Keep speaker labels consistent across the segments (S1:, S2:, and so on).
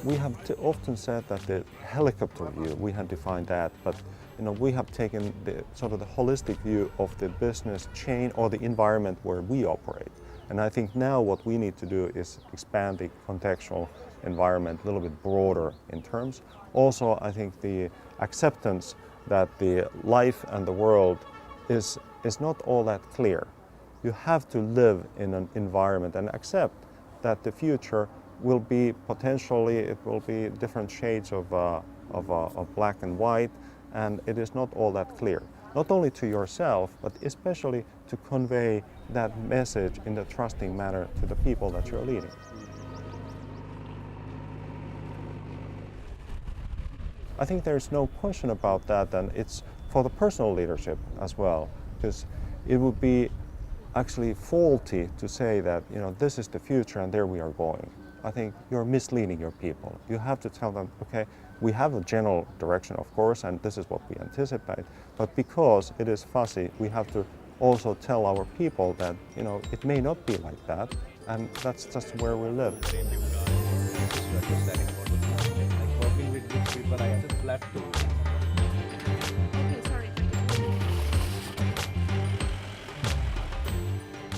S1: we have often said that the helicopter view, we had defined that, but we have taken the sort of the holistic view of the business chain or the environment where we operate. And I think now what we need to do is expand the contextual environment a little bit broader in terms. Also, I think the acceptance that the life and the world is not all that clear. You have to live in an environment and accept that the future will be potentially, it will be different shades of black and white, and it is not all that clear. Not only to yourself, but especially to convey that message in a trusting manner to the people that you're leading. I think there's no question about that, and it's for the personal leadership as well, because it would be actually faulty to say that this is the future and there we are going. I think you're misleading your people. You have to tell them, okay, we have a general direction, of course, and this is what we anticipate, but because it is fuzzy, we have to also tell our people that it may not be like that, and that's just where we live.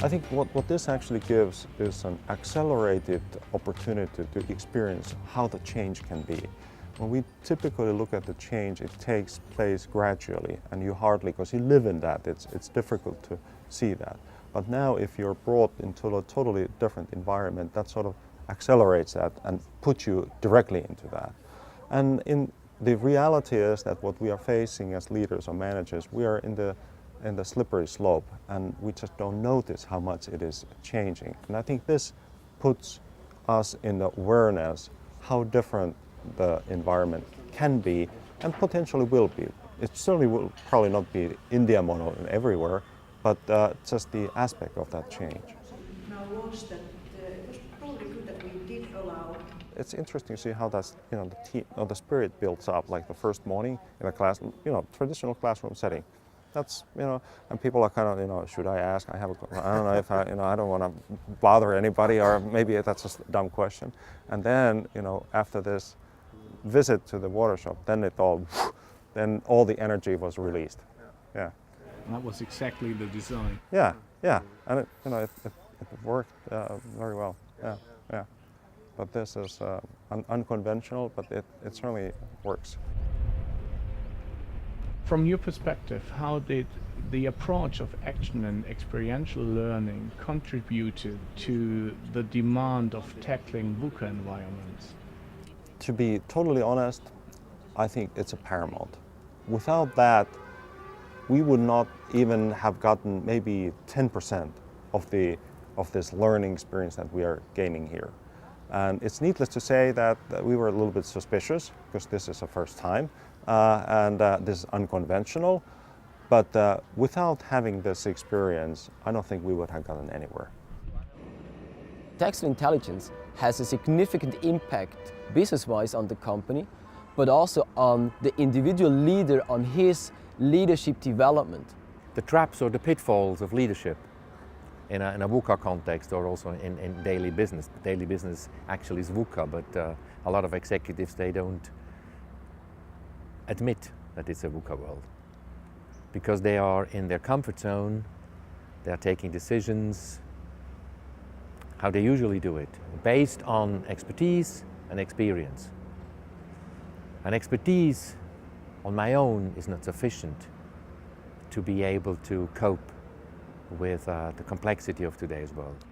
S1: I think what this actually gives is an accelerated opportunity to experience how the change can be. When we typically look at the change, it takes place gradually, and you hardly, because you live in that, it's difficult to see that. But now if you're brought into a totally different environment, that sort of accelerates that and puts you directly into that. And the reality is that what we are facing as leaders or managers, we are in the slippery slope, and we just don't notice how much it is changing. And I think this puts us in the awareness how different the environment can be and potentially will be. It certainly will probably not be the India model in everywhere, but just the aspect of that change.
S2: Now was that it was probably good that we did allow.
S1: It's interesting to see how that's the spirit builds up, like the first morning in a class, traditional classroom setting. That's and people are kind of should I ask? I don't know if I don't want to bother anybody, or maybe that's just a dumb question. And then after this visit to the water shop, then all the energy was released. Yeah.
S3: That was exactly the design.
S1: Yeah, and it worked very well. Yeah. But this is unconventional, but it certainly works.
S3: From your perspective, how did the approach of action and experiential learning contribute to the demand of tackling VUCA environments?
S1: To be totally honest, I think it's a paramount. Without that, we would not even have gotten maybe 10% of this learning experience that we are gaining here. And it's needless to say that we were a little bit suspicious, because this is the first time, and this is unconventional. But without having this experience, I don't think we would have gotten anywhere.
S4: Textile intelligence has a significant impact business-wise on the company, but also on the individual leader, on his leadership development.
S5: The traps or the pitfalls of leadership in a VUCA context, or also in daily business. Daily business actually is VUCA, but a lot of executives, they don't admit that it's a VUCA world, because they are in their comfort zone, they are taking decisions how they usually do it, based on expertise and experience. And expertise on my own is not sufficient to be able to cope with the complexity of today's world.